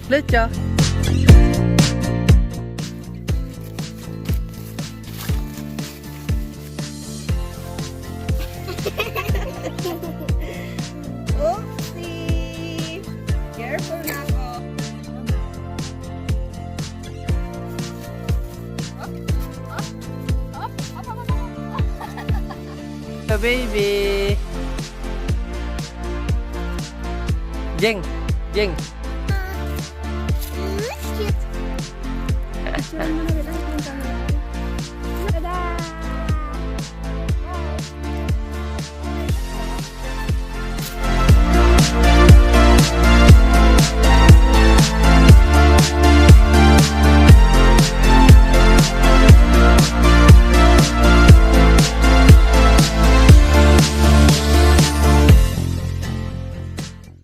Lucho. Oopsie! Careful na ako. The baby. Jeng, Jeng. That's cute. Picture mo na rin ang camera.